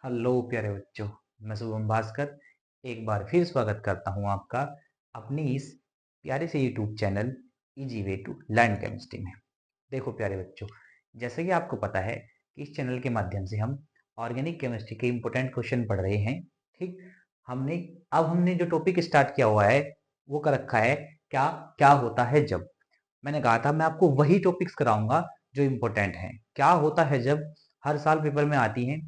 Hello प्यारे बच्चों। मैं शुभम भास्कर एक बार फिर स्वागत करता हूं आपका अपनी इस प्यारे से YouTube channel easy way to learn chemistry में। देखो प्यारे बच्चों, जैसे कि आपको पता है कि इस चैनल के माध्यम से हम ऑर्गेनिक केमिस्ट्री के इंपॉर्टेंट क्वेश्चन पढ़ रहे हैं। ठीक, हमने हमने जो टॉपिक स्टार्ट किया हुआ है वो कर रखा है क्या क्या होता है जब। मैंने कहा था मैं आपको वही टॉपिक्स कराऊंगा जो इम्पोर्टेंट हैं। क्या होता है जब हर साल पेपर में आती हैं,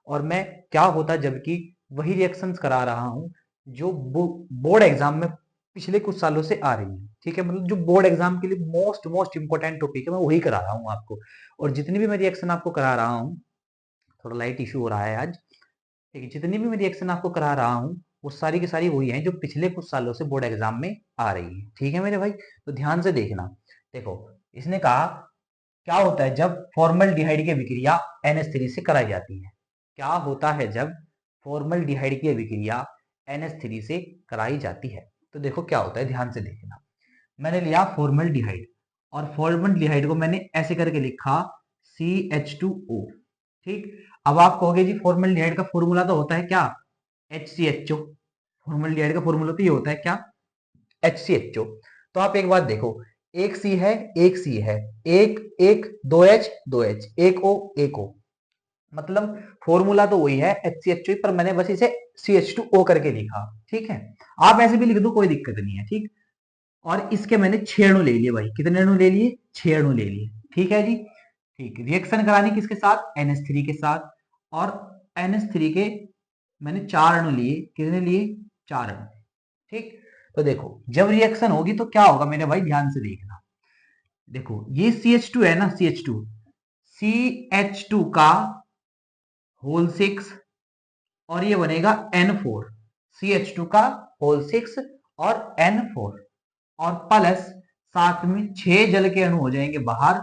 और मैं क्या होता जबकि वही रिएक्शंस करा रहा हूँ जो बोर्ड एग्जाम में पिछले कुछ सालों से आ रही है। ठीक है, मतलब जो बोर्ड एग्जाम के लिए मोस्ट मोस्ट इंपॉर्टेंट टॉपिक है मैं वही करा रहा हूँ आपको। और जितनी भी मैं रिएक्शन आपको करा रहा हूँ, थोड़ा लाइट इशू हो रहा है आज। ठीक है, जितनी भी मैं रिएक्शन आपको करा रहा हूँ वो सारी की सारी वही हैं जो पिछले कुछ सालों से बोर्ड एग्जाम में आ रही है। ठीक है मेरे भाई, तो ध्यान से देखना। देखो, इसने कहा क्या होता है जब फॉर्मल्डिहाइड की अभिक्रिया NH3 से कराई जाती है। क्या होता है जब फॉर्मल्डिहाइड की अभिक्रिया NH3 से कराई जाती है। तो देखो क्या होता है, ध्यान से देखना। मैंने लिया फॉर्मल्डिहाइड, और फॉर्मल्डिहाइड को मैंने ऐसे करके लिखा CH2O। ठीक, अब आप कहोगे जी फॉर्मल्डिहाइड का फॉर्मूला तो होता है क्या, HCHO। फॉर्मल्डिहाइड का फॉर्मूला तो ये होता है क्या, HCHO। तो आप एक बात देखो, एक सी है, एक सी है, एक एक, दो एच दो एच, एक ओ एक ओ, मतलब फॉर्मूला तो वही है HCHO, पर मैंने बस इसे CH2O करके लिखा। ठीक है, आप ऐसे भी लिख दो, कोई दिक्कत नहीं है। ठीक, और इसके मैंने 6 अणु ले लिए भाई। कितने अणु ले लिए, 6 अणु ले लिए। ठीक है जी। ठीक, रिएक्शन करानी किसके साथ, NH3 के साथ। और NH3 के मैंने 4 अणु लिए। कितने लिए, 4 अणु। ठीक, तो देखो जब रिएक्शन होगी तो क्या होगा मेरे भाई, ध्यान से देखना। देखो ये CH2 है ना, CH2, CH2 का होल 6, और ये बनेगा N4। CH2 का होल 6 और N4, और प्लस साथ में 6 जल के अणु हो जाएंगे बाहर।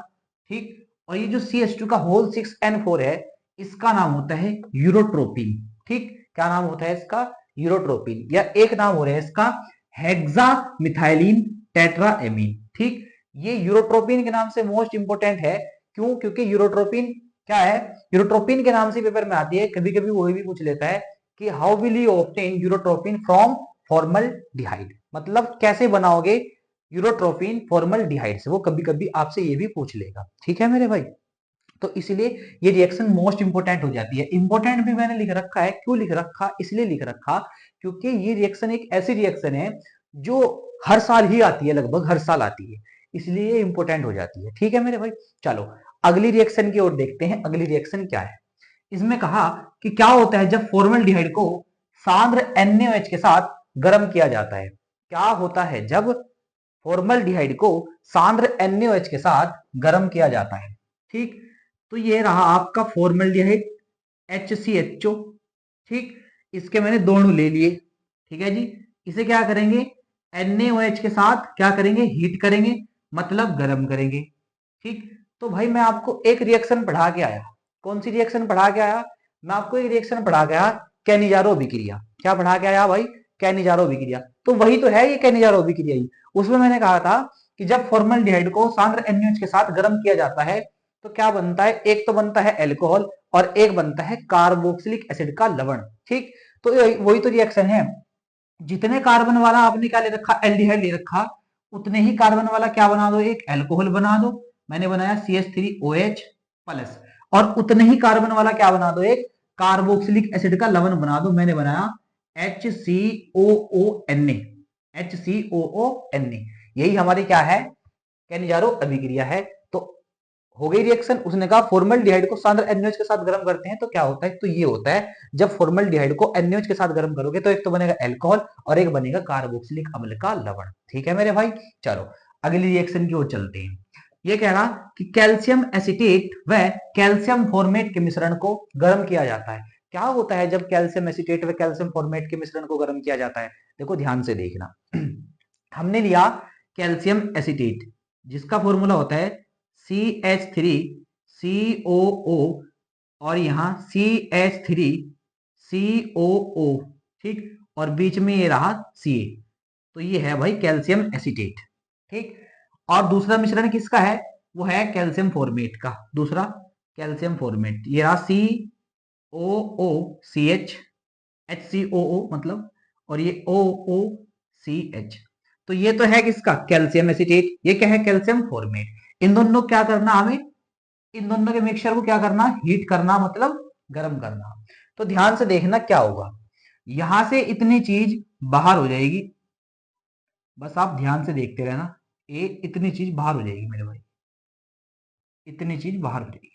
ठीक, और ये जो CH2 का होल 6N4 है, इसका नाम होता है यूरोट्रोपिन। ठीक, क्या नाम होता है इसका, यूरोट्रोपिन, या एक नाम हो रहा है इसका हेक्सा मिथाइलिन टेट्राएमीन। ठीक, ये यूरोट्रोपिन के नाम से मोस्ट इंपोर्टेंट है। क्यों, क्योंकि यूरोट्रोपिन क्या है, यूरोट्रोपिन के नाम से पेपर में आती है। कभी कभी वो भी पूछ लेता है कि how will you obtain urotropine from formaldehyde, मतलब कैसे बनाओगे यूरोट्रोपिन फॉर्मल्डिहाइड से, वो कभी कभी आपसे ये भी पूछ लेगा। ठीक है मेरे भाई, तो इसलिए ये रिएक्शन मोस्ट इंपोर्टेंट हो जाती है। इंपोर्टेंट भी मैंने लिख रखा है, क्यों लिख रखा, इसलिए लिख रखा क्योंकि ये रिएक्शन एक ऐसी रिएक्शन है जो हर साल ही आती है, लगभग हर साल आती है, इसलिए ये इंपोर्टेंट हो जाती है। ठीक है मेरे भाई, चलो अगली रिएक्शन की ओर देखते हैं। अगली रिएक्शन क्या है, इसमें कहा कि क्या होता है जब फॉर्मल्डिहाइड को सांद्र NaOH के साथ गर्म किया जाता है। क्या होता है जब फॉर्मल्डिहाइड को सांद्र NaOH के साथ गर्म किया जाता है। ठीक, तो ये रहा आपका फॉर्मल्डिहाइड HCHO। ठीक, इसके मैंने दोनों ले लिए। ठीक है जी, इसे क्या करेंगे, NaOH के साथ क्या करेंगे, हीट करेंगे, मतलब गर्म करेंगे। ठीक, तो भाई मैं आपको एक रिएक्शन पढ़ा के आया। कौन सी रिएक्शन पढ़ा के आया, मैं आपको एक रिएक्शन पढ़ा के आया, कैनिजारो अभिक्रिया। क्या पढ़ा के आया भाई, कैनिजारो अभिक्रिया। तो वही तो है ये कैनिजारो अभिक्रिया ही। उसमें मैंने कहा था कि जब फॉर्मल्डिहाइड को सांद्र NaOH के साथ गर्म किया जाता है तो क्या बनता है, एक तो बनता है एल्कोहल और एक बनता है कार्बोक्सिलिक एसिड का लवण। ठीक, तो वही तो रिएक्शन है। जितने कार्बन वाला आपने क्या ले रखा, एल्डिहाइड ले रखा, उतने ही कार्बन वाला क्या बना दो, एक एल्कोहल बना दो। मैंने बनाया CH3OH प्लस, और उतने ही कार्बन वाला क्या बना दो, एक कार्बोक्सिलिक एसिड का लवण बना दो। मैंने बनाया HCOONA। HCOONA, यही हमारी क्या है, कैनिजारो अभिक्रिया है। तो हो गई रिएक्शन। उसने कहा फॉर्मल्डिहाइड को सांद्र NaOH के साथ गर्म करते हैं तो क्या होता है, तो ये होता है जब फॉर्मल्डिहाइड को NaOH के साथ गर्म करोगे तो एक तो बनेगा एल्कोहल और एक बनेगा कार्बोक्सिलिक अम्ल का लवण। ठीक है मेरे भाई, चलो अगली रिएक्शन की ओर चलते हैं। ये कह रहा कि कैल्शियम एसिटेट व कैल्शियम फॉर्मेट के मिश्रण को गर्म किया जाता है। क्या होता है जब कैल्शियम एसिटेट व कैल्शियम फॉर्मेट के मिश्रण को गर्म किया जाता है। देखो ध्यान से देखना। हमने लिया कैल्शियम एसिटेट, जिसका फॉर्मूला होता है CH3COO, और यहां CH3COO। ठीक, और बीच में ये रहा Ca, तो ये है भाई कैल्शियम एसिटेट। ठीक, और दूसरा मिश्रण किसका है, वो है कैल्शियम फॉर्मेट का। दूसरा कैल्शियम फॉर्मेट, ये रहा ओ ओ सी एच, एच सी ओ ओ मतलब, और ये ओ ओ सी एच। तो ये तो है किसका, कैल्शियम एसिटेट, ये क्या है, कैल्शियम फॉर्मेट। इन दोनों क्या करना हमें, इन दोनों के मिक्सचर को क्या करना, हीट करना, मतलब गर्म करना। तो ध्यान से देखना क्या होगा, यहां से इतनी चीज बाहर हो जाएगी, बस आप ध्यान से देखते रहना, ये इतनी चीज बाहर हो जाएगी मेरे भाई, इतनी चीज बाहर हो जाएगी।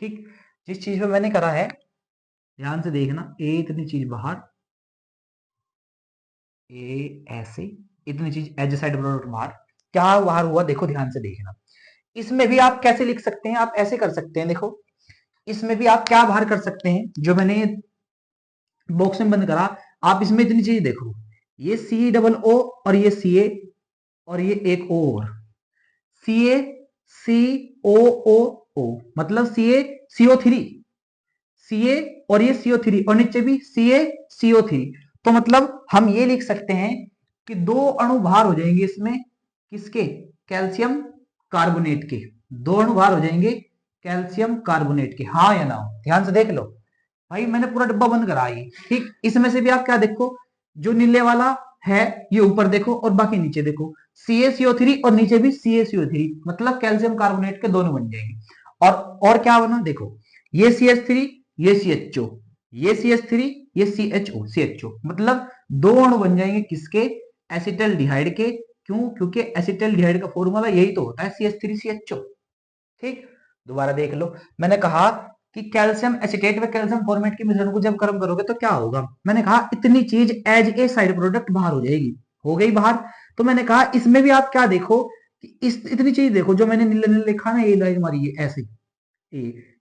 ठीक, जिस चीज पे मैंने करा है ध्यान से देखना, ये इतनी चीज बाहर, ये ऐसे, इतनी चीज एज साइड प्रोडक्ट बाहर, क्या बाहर हुआ देखो ध्यान से देखना। इसमें भी आप कैसे लिख सकते हैं, आप ऐसे कर सकते हैं, देखो इसमें भी आप क्या बाहर कर सकते हैं, जो मैंने बॉक्स में बंद करा, आप इसमें इतनी चीज देखो, ये सी डबल ओ और ये सी ए, और ये एक ओ और सी ए सी ओ ओ ओ, मतलब सी ए सीओ थ्री, सी ए और ये सीओ थ्री, और नीचे भी सी ए सीओ थ्री। तो मतलब हम ये लिख सकते हैं कि दो अणु बाहर हो जाएंगे इसमें, किसके, कैल्शियम कार्बोनेट के, दो अणु बाहर हो जाएंगे कैल्शियम कार्बोनेट के, हाँ या ना, ध्यान से देख लो भाई, मैंने पूरा डब्बा बंद करा ये। ठीक, इसमें से भी आप क्या देखो, जो नीले वाला है ये ऊपर देखो और बाकी नीचे देखो, CaCO3 और नीचे भी CaCO3, मतलब कैल्शियम कार्बोनेट के दोनों बन जाएंगे। और क्या बना देखो, ये CH3, ये CHO, ये CH3, ये CHO, मतलब दो अणु बन जाएंगे किसके, एसिटल्डिहाइड के। क्यों, क्योंकि एसिटल्डिहाइड का फॉर्मूला यही तो होता है, CH3CHO। ठीक, दोबारा देख लो, मैंने कहा कि कैल्शियम एसिटेट व कैल्शियम फॉर्मेट के मिश्रण को जब गर्म करोगे तो क्या होगा, मैंने कहा इतनी चीज एज ए साइड प्रोडक्ट बाहर हो जाएगी, हो गई बाहर। तो मैंने कहा इसमें भी आप क्या देखो कि इस इतनी चीज देखो, जो मैंने नीले नीले लिखा ना, ये लाइन मारी है ऐसे,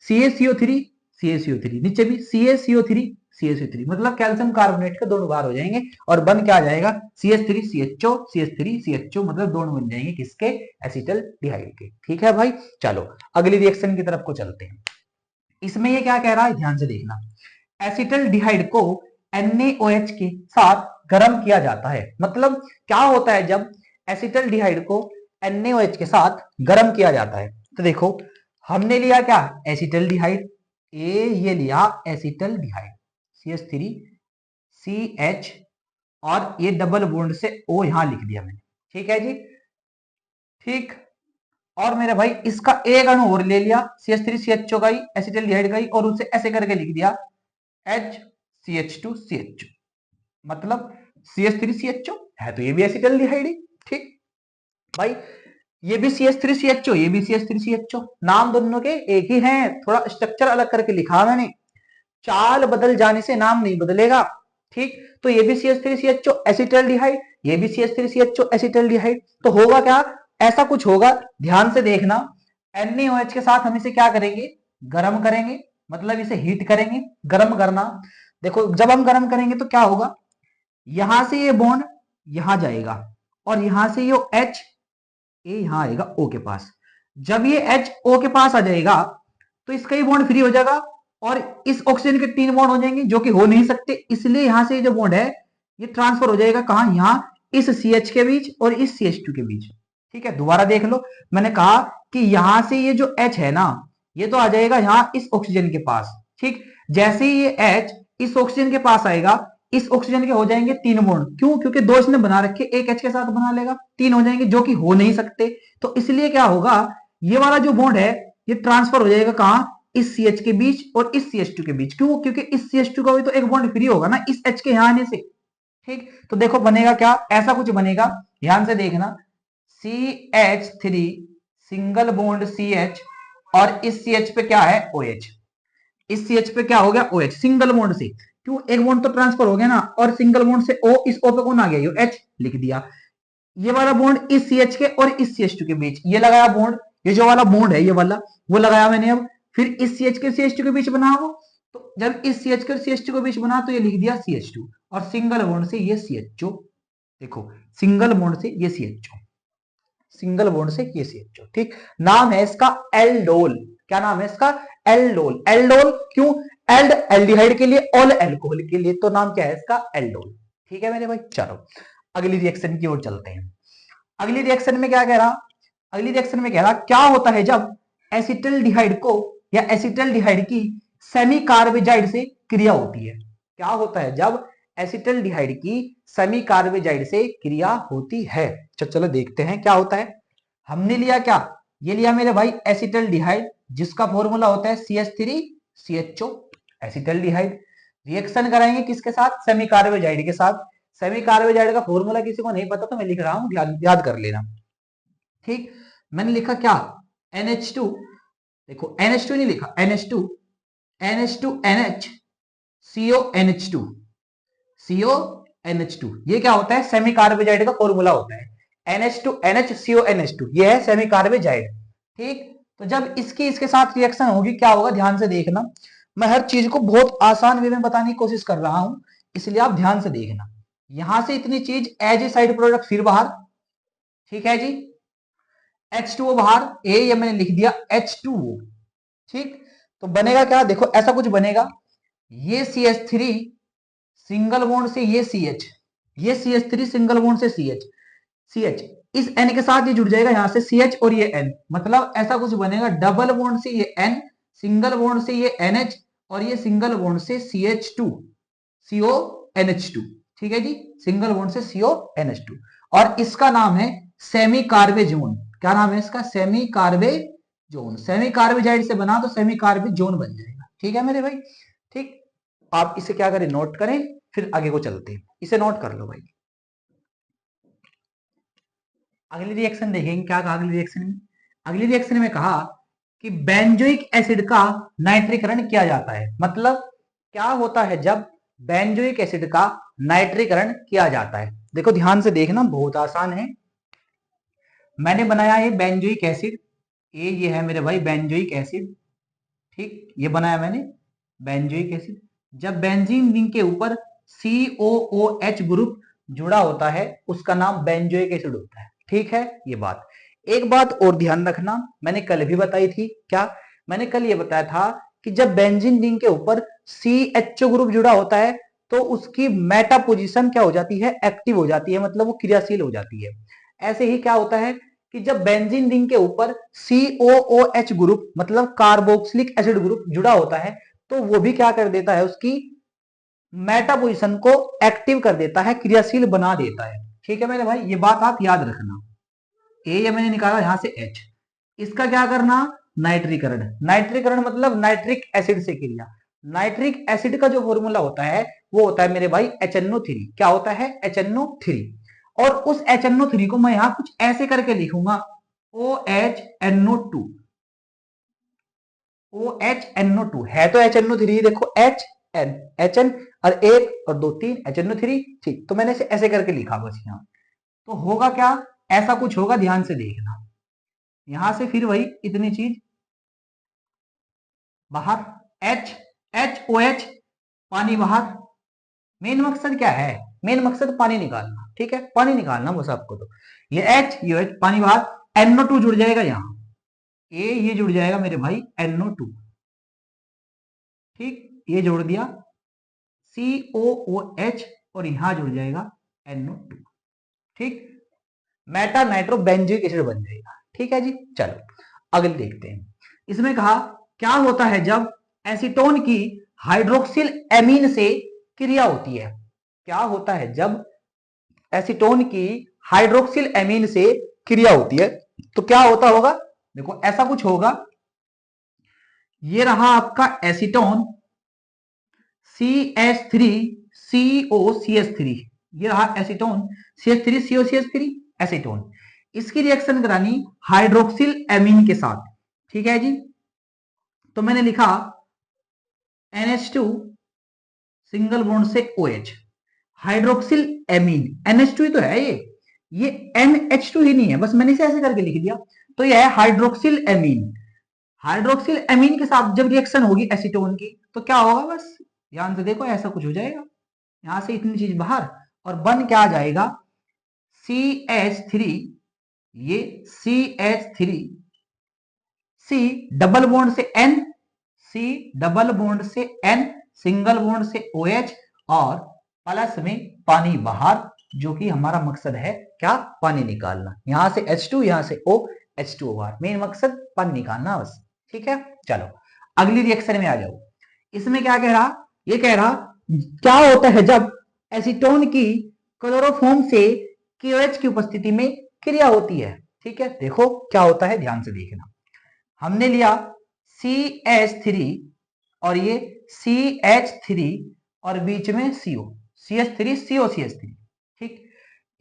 CaCO3 CaCO3, नीचे भी CaCO3 CaCO3, मतलब कैल्शियम कार्बोनेट के दोनों बाहर हो जाएंगे और बन क्या आ जाएगा, CH3CHO, CH3CHO, मतलब दोनों बन जाएंगे किसके, एसिटल्डिहाइड के। ठीक है भाई, चलो अगली रिएक्शन की तरफ को चलते हैं। इसमें ये क्या कह रहा है, ध्यान से देखना, एसिटल्डिहाइड को NaOH के साथ गर्म किया जाता है। मतलब क्या होता है जब एसिटल्डिहाइड को NaOH के साथ गर्म किया जाता है, तो देखो हमने लिया क्या, एसिटल्डिहाइड, ये लिया एसिटल्डिहाइड, CH3 CH, और ये डबल बॉन्ड से O यहां लिख दिया मैंने। ठीक है जी, ठीक, और मेरे भाई इसका एक अणु और ले लिया, CH3CHO का ही, एसिटल्डिहाइड का ही, और उसे ऐसे करके लिख दिया HCH2CHO, मतलब CH3CHO है, तो ये भी एसिटल्डिहाइड ही। ठीक भाई, ये भी CH3CHO, ये भी CH3CHO, नाम दोनों के एक ही हैं, थोड़ा स्ट्रक्चर अलग करके लिखा मैंने, चाल बदल जाने से नाम नहीं बदलेगा। ठीक, तो ये भी CH3CHO एसिटल्डिहाइड, ये भी CH3CHO एसिटल्डिहाइड, तो होगा क्या, ऐसा कुछ होगा, ध्यान से देखना, NaOH के साथ हम इसे क्या करेंगे, गर्म करेंगे, मतलब इसे हीट करेंगे, गर्म करना। देखो जब हम गर्म करेंगे तो क्या होगा, यहां से ये बॉन्ड यहां जाएगा, और यहां से ये H, ये यहां आएगा O के पास। जब ये H O के पास आ जाएगा तो इसका ही बॉन्ड फ्री हो जाएगा, और इस ऑक्सीजन के तीन बॉन्ड हो जाएंगे जो कि हो नहीं सकते, इसलिए यहां से जो बॉन्ड है ये ट्रांसफर हो जाएगा कहां, यहां इस CH के बीच और इस CH2 के बीच। ठीक है, दोबारा देख लो, मैंने कहा कि यहां से ये जो H है ना, ये तो आ जाएगा यहां इस ऑक्सीजन के पास। ठीक, जैसे ही ये H इस ऑक्सीजन के पास आएगा, इस ऑक्सीजन के हो जाएंगे तीन बॉन्ड, क्यों, क्योंकि दो इसने बना रखे, एक H के साथ बना लेगा, तीन हो जाएंगे जो कि हो नहीं सकते। तो इसलिए क्या होगा, ये वाला जो बॉन्ड है ये ट्रांसफर हो जाएगा कहां, इस CH के बीच और इस CH2 के बीच। क्यों, क्योंकि इस CH2 का भी तो एक बॉन्ड फ्री होगा ना इस H के यहां आने से। ठीक, तो देखो बनेगा क्या, ऐसा कुछ बनेगा, ध्यान से देखना, CH3 सिंगल बॉन्ड CH, और इस CH पे क्या है OH, इस CH पे क्या हो गया OH, सिंगल बॉन्ड से, क्यों, एक बॉन्ड तो ट्रांसफर हो गया ना, और सिंगल बॉन्ड से O, इस O पे कौन आ गया, ये H लिख दिया। ये वाला बॉन्ड इस CH के और इस CH2 के बीच, ये लगाया बॉन्ड, ये जो वाला बॉन्ड है ये वाला वो लगाया मैंने, अब फिर इस CH के CH2 के बीच बना वो, तो जब इस CH के CH2 के बीच बना तो ये लिख दिया CH2, और सिंगल बॉन्ड से ये CHO, देखो सिंगल बॉन्ड से ये CHO, सिंगल बॉन्ड से ये CHO। ठीक, नाम है इसका एल्डोल, क्या नाम है इसका, एल्डोल। एल्डोल क्यों, एल्ड एल्डिहाइड के लिए, ऑल एल्कोहल के लिए, तो नाम क्या है इसका, एल्डोल। ठीक है मेरे भाई, चलो अगली रिएक्शन की ओर चलते हैं। अगली रिएक्शन में क्या कह रहा, अगली रिएक्शन में कह रहा क्या होता है जब एसिटल्डिहाइड को या एसिटल्डिहाइड की सेमी कार्बेजाइड से क्रिया होती है। क्या होता है जब एसिटल्डिहाइड की सेमी कार्बेजाइड से क्रिया होती है। चलो देखते हैं क्या होता है। हमने लिया क्या, ये लिया मेरे भाई एसिटल्डिहाइड, जिसका फॉर्मूला होता है CH3CHO, एसिटल्डिहाइड। रिएक्शन कराएंगे किसके साथ, सेमी कार्बेजाइड के साथ। सेमी कार्बेजाइड का फॉर्मूला किसी को नहीं पता तो मैं लिख रहा हूं, याद कर लेना। ठीक, मैंने लिखा क्या, NH2, देखो NH2 नहीं लिखा, NH2NH CONH2, CONH2, ये क्या होता है, सेमी कार्बेजाइड का फॉर्मूला होता है। NH2NH CONH2, ये है सेमी कार्बेजाइड। ठीक, तो जब इसकी इसके साथ रिएक्शन होगी क्या होगा, ध्यान से देखना। मैं हर चीज को बहुत आसान वे में बताने की कोशिश कर रहा हूं, इसलिए आप ध्यान से देखना। यहां से इतनी चीज एज ए साइड प्रोडक्ट फिर बाहर, ठीक है जी। H2O बाहर, ये मैंने लिख दिया H2O। ठीक, तो बनेगा क्या, देखो ऐसा कुछ बनेगा, ये CH3 सिंगल बॉन्ड से ये CH, ये CH3 सिंगल बॉन्ड से CH, इस N के साथ ये जुड़ जाएगा यहां से CH और ये N, मतलब ऐसा कुछ बनेगा, डबल बॉन्ड से ये N, सिंगल बॉन्ड से ये NH और ये सिंगल बॉन्ड से CH2 CONH2। ठीक है जी, सिंगल बॉन्ड से CONH2, और इसका नाम है सेमी कार्बेजोन। क्या नाम है इसका, सेमी कार्बेजोन। सेमी कार्बेजाइड से बना तो सेमी कार्बेजोन बन जाएगा। ठीक है मेरे भाई, ठीक, आप इसे क्या करें, नोट करें, फिर आगे को चलते हैं। इसे नोट कर लो भाई। अगली रिएक्शन देखेंगे, क्या कहा अगली रिएक्शन में। अगली रिएक्शन में कहा कि बेंजोइक एसिड का नाइट्रीकरण किया जाता है। मतलब क्या होता है जब बेंजोइक एसिड का नाइट्रीकरण किया जाता है। देखो ध्यान से देखना, बहुत आसान है। मैंने बनाया है बेंजोइक एसिड, ये है मेरे भाई बेंजोइक एसिड। ठीक, ये बनाया मैंने बेंजोइक एसिड। जब बेंजीन रिंग के ऊपर COOH ग्रुप जुड़ा होता है उसका नाम बेंजोइक एसिड होता है। ठीक है, ये बात। एक बात और ध्यान रखना, मैंने कल भी बताई थी, क्या, मैंने कल ये बताया था कि जब बेंजीन रिंग के ऊपर CHO ग्रुप जुड़ा होता है तो उसकी मेटा पोजीशन क्या हो जाती है, एक्टिव हो जाती है, मतलब वो क्रियाशील हो जाती है। ऐसे ही क्या होता है कि जब बेंजीन रिंग के ऊपर COOH ग्रुप मतलब कार्बोक्सिलिक एसिड ग्रुप जुड़ा होता है तो वो भी क्या कर देता है, उसकी मेटा पोजीशन को एक्टिव कर देता है, क्रियाशील बना देता है। ठीक है मेरे भाई, ये बात आप याद रखना। ये मैंने निकाला यहां से H, इसका क्या करना, नाइट्रीकरण। नाइट्रीकरण मतलब नाइट्रिक एसिड से क्रिया। नाइट्रिक एसिड का जो फॉर्मूला होता है वो होता है मेरे भाई HNO3। क्या होता है, HNO3। और उस HNO3 को मैं यहां कुछ ऐसे करके लिखूंगा, OHNO2। OHNO2 है तो HNO3, देखो HN और एक और दो तीन HNO3। ठीक, तो मैंने इसे ऐसे करके लिखा बस यहां। तो होगा क्या, ऐसा कुछ होगा, ध्यान से देखना। यहां से फिर वही इतनी चीज बाहर, HOH, पानी बाहर। मेन मकसद क्या है, मेन मकसद पानी निकालना। ठीक है, पानी निकालना बस आपको। तो ये H पानी बाहर, NO2 जुड़ जाएगा यहां, ये जुड़ जाएगा मेरे भाई NO2। ठीक, ये जोड़ दिया COOH और यहां जुड़ जाएगा NO2। ठीक, मेटा नाइट्रो बेंजोइक एसिड बन जाएगा। ठीक है जी, चलो अगले देखते हैं। इसमें कहा क्या होता है जब एसीटोन की हाइड्रोक्सिल एमीन से क्रिया होती है। क्या होता है जब एसीटोन की हाइड्रोक्सिल एमीन से क्रिया होती है तो क्या होता होगा, देखो ऐसा कुछ होगा, ये रहा आपका एसीटोन CH3COCH3, ये रहा एसीटोन CH3COCH3 एसीटोन। इसकी रिएक्शन करानी हाइड्रोक्सिल एमीन के साथ। ठीक है जी, तो मैंने लिखा NH2 सिंगल बॉन्ड से OH, हाइड्रोक्सिल एमीन NH2 ही तो है ये NH2 ही नहीं है, बस मैंने इसे ऐसे करके लिख दिया। तो ये है हाइड्रोक्सिल एमीन। हाइड्रोक्सिल एमीन के साथ जब रिएक्शन होगी एसीटोन की तो क्या होगा, बस ध्यान से देखो, ऐसा कुछ हो जाएगा। यहां से इतनी चीज बाहर और बन क्या आ जाएगा, CH3, ये CH3, C डबल बॉन्ड से N, C डबल बॉन्ड से N, सिंगल बॉन्ड से OH और प्लस में पानी बाहर, जो कि हमारा मकसद है क्या, पानी निकालना। यहां से H2, यहां से O, H2O बाहर, मेन मकसद पानी निकालना बस। ठीक है, चलो अगली रिएक्शन में आ जाओ। इसमें क्या कह रहा, ये कह रहा क्या होता है जब एसीटोन की क्लोरोफॉर्म से KOH की उपस्थिति में क्रिया होती है। ठीक है, देखो क्या होता है, ध्यान से देखना। हमने लिया CH3 और ये CH3 और बीच में CO, CH3 CO CH3। ठीक,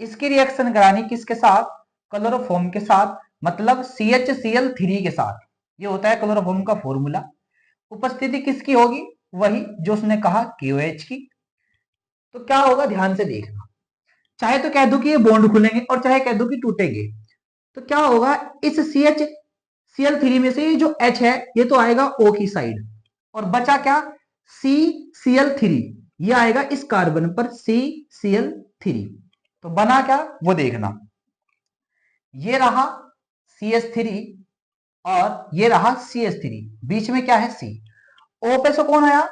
इसकी रिएक्शन करानी किसके साथ, क्लोरोफॉर्म के साथ, मतलब CHCl3 के साथ। ये होता है क्लोरोफॉर्म का फॉर्मूला। उपस्थिति किसकी होगी, वही जो उसने कहा KOH की। तो क्या होगा, ध्यान से देखना। चाहे तो कह दो कि ये बॉन्ड खुलेंगे और चाहे कह दो कि टूटेंगे। तो क्या होगा, इस CHCl3 में से ये जो H है ये तो आएगा O की साइड, और बचा क्या, CCl3, ये आएगा इस कार्बन पर CCl3। तो बना क्या वो देखना, ये रहा CH3 और ये रहा CH3, बीच में क्या है C। O पे से कौन आया,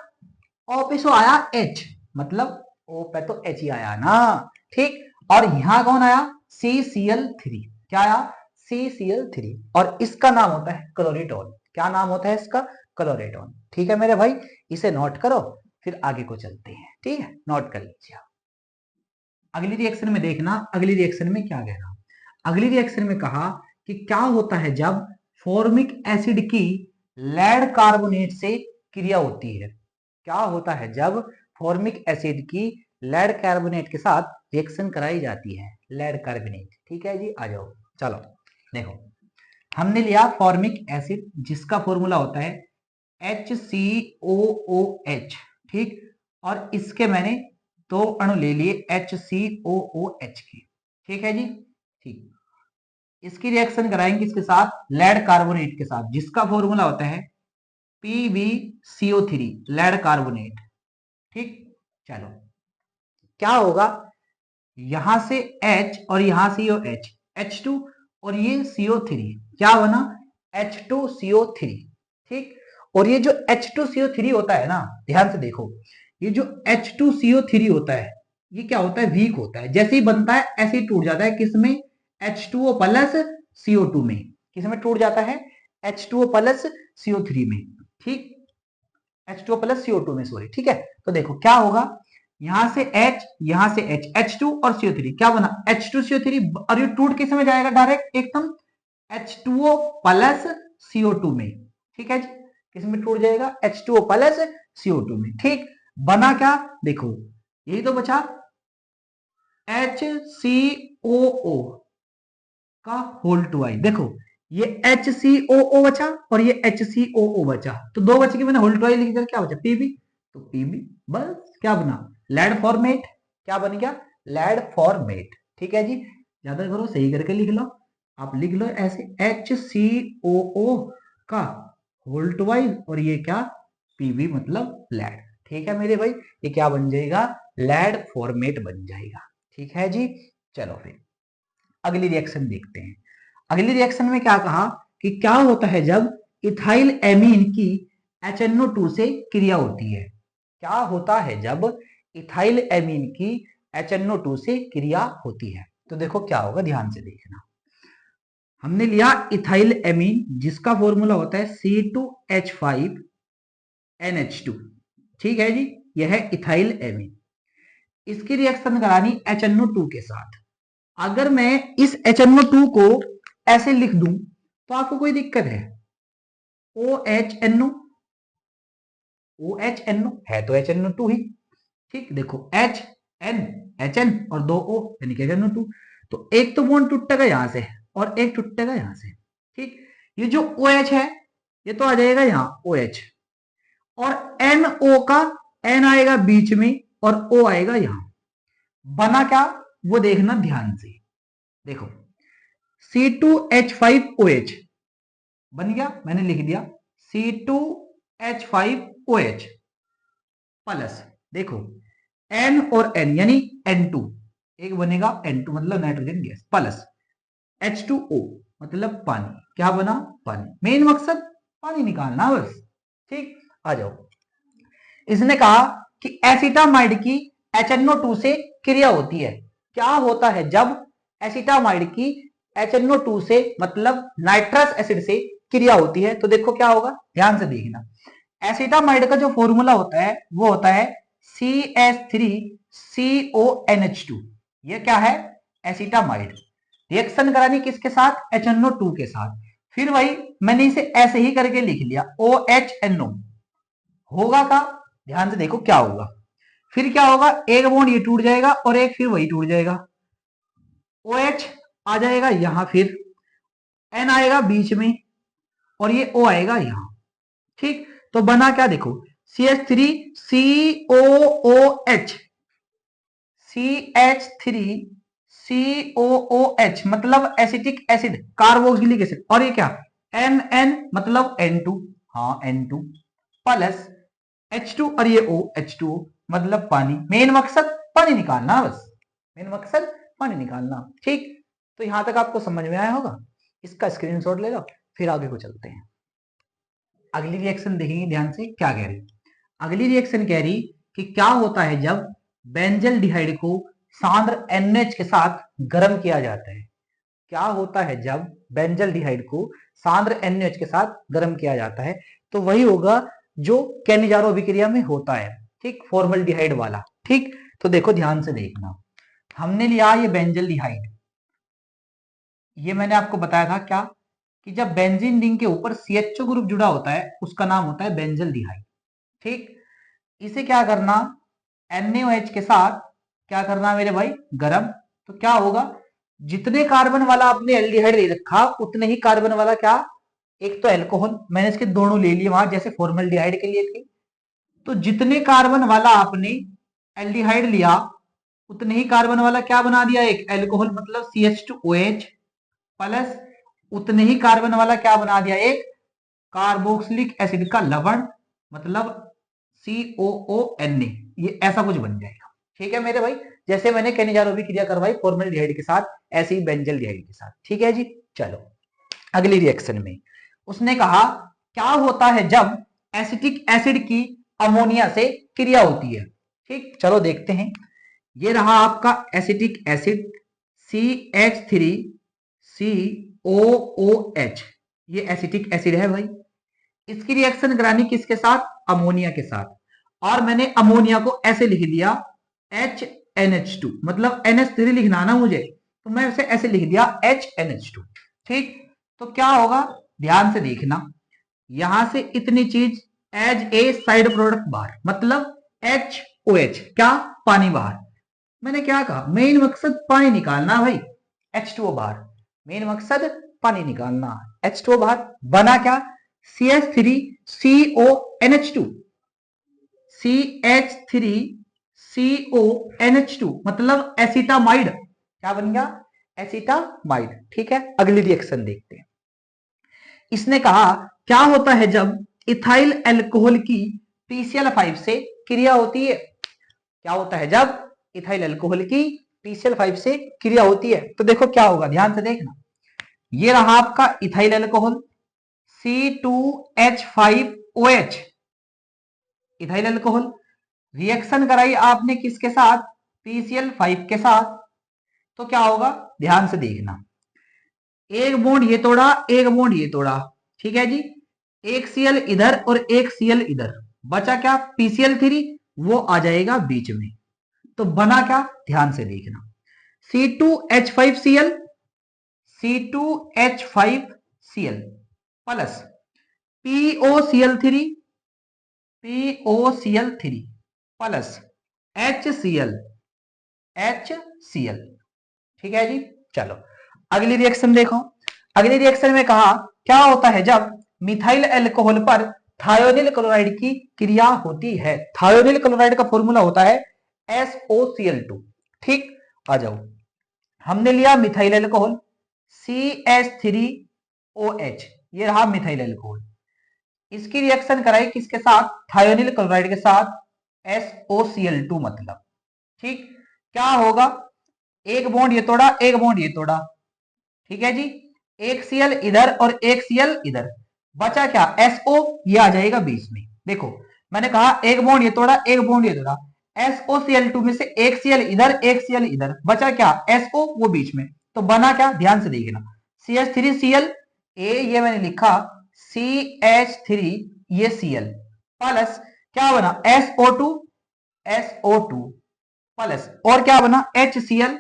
O पे से आया H, मतलब O पे तो H ही आया ना। ठीक, और यहां कौन आया, CCl3, क्या आया, CCl3, और इसका नाम होता है क्लोरीटोन। क्या नाम होता है इसका, क्लोरीटोन। ठीक है मेरे भाई, इसे नोट करो, फिर आगे को चलते हैं। ठीक है, नोट कर लीजिए। अगली रिएक्शन में देखना, अगली रिएक्शन में क्या कह रहा, अगली रिएक्शन में कहा कि क्या होता है जब फॉर्मिक एसिड की लेड कार्बोनेट से क्रिया होती है। क्या होता है जब फॉर्मिक एसिड की लेड कार्बोनेट के साथ रिएक्शन कराई जाती है, लेड कार्बोनेट। ठीक है जी, आ जाओ, चलो देखो। हमने लिया फॉर्मिक एसिड जिसका फॉर्मूला होता है HCOOH। ठीक, और इसके मैंने 2 अणु ले लिए HCOOH के। ठीक है जी, ठीक, इसकी रिएक्शन कराएंगे इसके साथ, लेड कार्बोनेट के साथ, जिसका फॉर्मूला होता है PbCO3, लेड कार्बोनेट। ठीक, चलो क्या होगा, यहां से H और यहां से यो H2 और ये CO3, क्या बना, H2CO3। ठीक, और ये जो H2CO3 होता है ना, ध्यान से देखो, ये जो H2CO3 होता है ये क्या होता है, वीक होता है। जैसे ही बनता है ऐसे ही टूट जाता है, किसमें, H2O प्लस CO2 में। किसमें टूट जाता है, H2O प्लस CO3 में। ठीक, H2O प्लस CO2 में, सॉरी। ठीक है, तो देखो क्या होगा, यहां से H, यहां से H, H2 और CO3, क्या बना, H2CO3, और ये टूट किस में जाएगा, डायरेक्ट एकदम H2O प्लस CO2 में। ठीक है जी, किसमें टूट जाएगा, H2O प्लस CO2 में। ठीक, बना क्या, देखो यही तो बचा, HCOO का होल टू आई। देखो ये HCOO बचा और ये HCOO बचा, तो दो बचे के मैंने होल टू आई लिख दिया, क्या बचा, PB। तो PB, बस क्या बना, लेड फॉर्मेट। क्या बन गया, लेड फॉर्मेट। ठीक है जी, ज्यादा करो, सही करके लिख लो, आप लिख लो ऐसे HCOO का होल टू आई, और ये क्या, PB मतलब लेड। ठीक है मेरे भाई, ये क्या बन जाएगा, लेड फॉर्मेट बन जाएगा। ठीक है जी, चलो फिर अगली रिएक्शन देखते हैं। अगली रिएक्शन में क्या कहा कि क्या होता है जब इथाइल एमीन की HNO2 से क्रिया होती है। क्या होता है जब इथाइल एमीन की HNO2 से क्रिया होती है। तो देखो क्या होगा, ध्यान से देखना। हमने लिया इथाइल एमीन जिसका फॉर्मूला होता है C2H5NH2। ठीक है जी, यह है इथाइल एमीन। इसकी रिएक्शन करानी HNO2 के साथ। अगर मैं इस HNO2 को ऐसे लिख दूं तो आपको कोई दिक्कत है, OHNO, OHNO है तो HNO2 ही। ठीक, देखो HN और 2 O यानी कि HNO2। तो एक तो बॉन्ड टूटेगा यहां से और एक टूटेगा यहां से। ठीक, ये जो OH है ये तो आ जाएगा यहां OH, और NO का N आएगा बीच में और O आएगा यहां। बना क्या वो देखना ध्यान से, देखो C2H5OH बन गया, मैंने लिख दिया C2H5OH प्लस, देखो N और N यानी N2, एक बनेगा N2 मतलब नाइट्रोजन गैस, प्लस H2O मतलब पानी। क्या बना, पानी। मेन मकसद पानी निकालना बस। ठीक, आ जाओ। इसने कहा कि एसिटामाइड की HNO2 से क्रिया होती है। क्या होता है जब एसिटामाइड की HNO2 से मतलब नाइट्रस एसिड से क्रिया होती है। तो देखो क्या होगा, ध्यान से देखना। एसिटामाइड का जो फॉर्मूला होता है वो होता है CH3CONH2। ये क्या है? एसिटामाइड। रिएक्शन करानी किसके साथ? HNO2 के साथ। फिर वही मैंने इसे ऐसे ही करके लिख लिया OHNO। होगा का? ध्यान से देखो क्या होगा। फिर क्या होगा? एक बॉन्ड ये टूट जाएगा और एक फिर वही टूट जाएगा। OH आ जाएगा यहां, फिर N आएगा बीच में और ये O आएगा यहां। ठीक, तो बना क्या देखो, CH3COOH। CH3COOH मतलब एसिटिक एसिड, कार्बोक्सिलिक एसिड। और ये क्या? NN मतलब N2, हाँ N2 प्लस H2 और ये O H2O मतलब पानी। मेन मकसद पानी निकालना, बस मेन मकसद पानी निकालना। ठीक, तो यहां तक आपको समझ में आया होगा। इसका स्क्रीनशॉट ले लो, फिर आगे को चलते हैं। अगली रिएक्शन देखेंगे ध्यान से क्या कह रही। अगली रिएक्शन कह रही कि क्या होता है जब बेंजल डिहाइड को सांद्र NH के साथ गर्म किया जाता है। क्या होता है जब बेंजल डिहाइड को सांद्र NH के साथ गर्म किया जाता है? तो वही होगा जो केनिजारो अभिक्रिया में होता है। ठीक, फॉर्मल्डिहाइड वाला। ठीक, तो देखो ध्यान से देखना। हमने लिया ये बेंजल डिहाइड, ये मैंने आपको बताया था क्या कि जब बेंजीन रिंग के ऊपर CHO ग्रुप जुड़ा होता है उसका नाम होता है बेंजल डिहाइड। ठीक, इसे क्या करना, NaOH के साथ क्या करना मेरे भाई, गरम। तो क्या होगा, जितने कार्बन वाला आपने एल्डिहाइड ले रखा उतने ही कार्बन वाला क्या, एक तो एल्कोहल, मैंने इसके दोनों ले लिए वहां जैसे फॉर्मल्डिहाइड के लिए थे। तो जितने कार्बन वाला आपने एल्डिहाइड लिया उतने ही कार्बन वाला क्या बना दिया, एक एल्कोहल मतलब CH2OH प्लस उतने ही कार्बन वाला क्या बना दिया, एक कार्बोक्सिलिक एसिड का लवण मतलब COONA। ये ऐसा कुछ बन जाएगा। ठीक है मेरे भाई, जैसे मैंने केनिजारो अभिक्रिया करवाई फॉर्मल्डिहाइड के साथ, ऐसे ही बेंजल डिहाइड के साथ। ठीक है जी, चलो अगली रिएक्शन में उसने कहा क्या होता है जब एसिटिक एसिड की अमोनिया से क्रिया होती है। ठीक, चलो देखते हैं। ये रहा आपका एसिटिक एसिड CH3COOH, ये एसिटिक एसिड है भाई। इसकी रिएक्शन करानी किसके साथ, अमोनिया के साथ। और मैंने अमोनिया को ऐसे लिख दिया HNH2, मतलब NH3 लिखना ना मुझे, तो मैं उसे ऐसे लिख दिया HNH2। ठीक, तो क्या होगा ध्यान से देखना, यहां से इतनी चीज एज ए साइड प्रोडक्ट बाहर, मतलब HOH क्या, पानी बाहर। मैंने क्या कहा, मेन मकसद पानी निकालना भाई, H2O बाहर, मेन मकसद पानी निकालना, H2O बाहर। बना क्या, CH3CONH2, CH3CONH2 मतलब एसिटामाइड। क्या बन गया, एसिटामाइड। ठीक है, अगली रिएक्शन देखते हैं। इसने कहा क्या होता है जब इथाइल अल्कोहल की PCl5 से क्रिया होती है। क्या होता है जब इथाइल अल्कोहल की PCl5 से क्रिया होती है, तो देखो क्या होगा, ध्यान से देखना। ये रहा आपका ethyl alcohol C2H5OH, ethyl alcohol. Reaction कराई आपने किसके साथ, PCl5 के साथ। तो क्या होगा ध्यान से देखना, एक बॉन्ड ये तोड़ा, एक बॉन्ड ये तोड़ा। ठीक है जी, एक Cl इधर और एक Cl इधर, बचा क्या, PCl3, वो आ जाएगा बीच में। तो बना क्या, ध्यान से देखना, C2H5Cl, C2H5Cl plus POCl3, POCl3 plus HCl, HCl। ठीक है जी, चलो अगली रिएक्शन देखो। अगली रिएक्शन में कहा क्या होता है जब मिथाइल अल्कोहल पर थायोनिल क्लोराइड की क्रिया होती है। थायोनिल क्लोराइड का फॉर्मूला होता है SOCl2। ठीक, आ जाओ, हमने लिया मिथाइल अल्कोहल CH3OH, ये रहा मिथाइल अल्कोहल। इसकी रिएक्शन कराई किसके साथ, थायोनिल क्लोराइड के साथ, SOCl2 मतलब। ठीक, क्या होगा, एक बॉन्ड ये तोड़ा, एक बॉन्ड ये तोड़ा। ठीक है जी, एक Cl इधर और एक Cl इधर, बचा क्या, SO, ये आ जाएगा बीच में। देखो मैंने कहा एक बॉन्ड ये तोड़ा, एक बॉन्ड ये तोड़ा, SOCl2 में से एक Cl इधर, एक Cl इधर, बचा क्या, SO, वो बीच में। तो बना क्या, ध्यान से देखना, CH3Cl, ये मैंने लिखा CH3, ये Cl प्लस क्या बना SO2 प्लस और क्या बना HCl।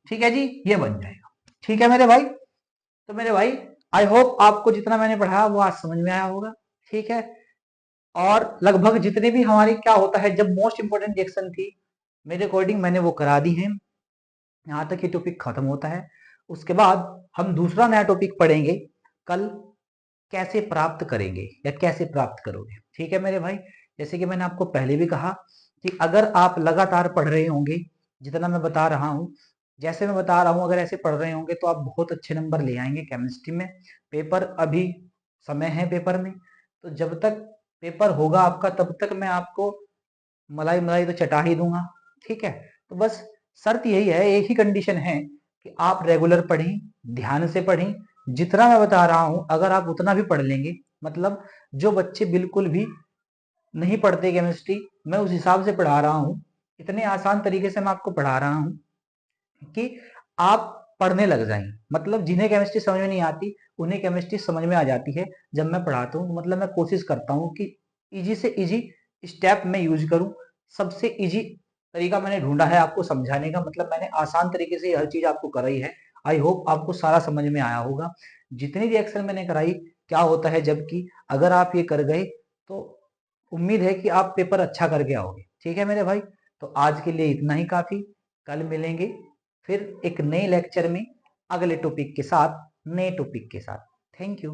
ठीक है जी, ये बन जाएगा। ठीक है मेरे भाई, तो मेरे भाई आई होप आपको जितना मैंने पढ़ाया वो आज समझ में आया होगा। ठीक है, और लगभग जितने भी हमारी क्या होता है जब मोस्ट इंपोर्टेंट रिएक्शन थी मेरे अकॉर्डिंग मैंने वो करा दी है। यहाँ तक ये टॉपिक खत्म होता है। उसके बाद हम दूसरा नया टॉपिक पढ़ेंगे कल, कैसे प्राप्त करेंगे या कैसे प्राप्त करोगे। ठीक है मेरे भाई, जैसे कि मैंने आपको पहले भी कहा कि अगर आप लगातार पढ़ रहे होंगे जितना मैं बता रहा हूँ, जैसे मैं बता रहा हूँ, अगर ऐसे पढ़ रहे होंगे तो आप बहुत अच्छे नंबर ले आएंगे केमिस्ट्री में। पेपर अभी समय है पेपर में, तो जब तक पेपर होगा आपका तब तक मैं आपको मलाई मलाई तो चटा ही दूंगा। ठीक है, तो बस शर्त यही है, एक ही कंडीशन है कि आप रेगुलर पढ़ें, ध्यान से पढ़ें। जितना मैं बता रहा हूं अगर आप उतना भी पढ़ लेंगे, मतलब जो बच्चे बिल्कुल भी नहीं पढ़ते केमिस्ट्री, मैं उस हिसाब से पढ़ा रहा हूं, इतने आसान तरीके से मैं आपको पढ़ा रहा हूं कि आप पढ़ने लग जाएंगे। मतलब जिन्हें केमिस्ट्री समझ में नहीं आती उन्हें केमिस्ट्री समझ में आ जाती है जब मैं पढ़ाता हूँ। मतलब मैं कोशिश करता हूँ कि इजी से इजी स्टेप में यूज करूँ। सबसे इजी तरीका मैंने ढूंढा है आपको समझाने का, मतलब मैंने आसान तरीके से हर चीज आपको कराई है। आई होप आपको सारा समझ में आया होगा जितनी रिएक्शन मैंने कराई क्या होता है, जबकि अगर आप ये कर गए तो उम्मीद है कि आप पेपर अच्छा करके आओगे। ठीक है मेरे भाई, तो आज के लिए इतना ही काफी। कल मिलेंगे फिर एक नए लेक्चर में अगले टॉपिक के साथ, नए टॉपिक के साथ। Thank you.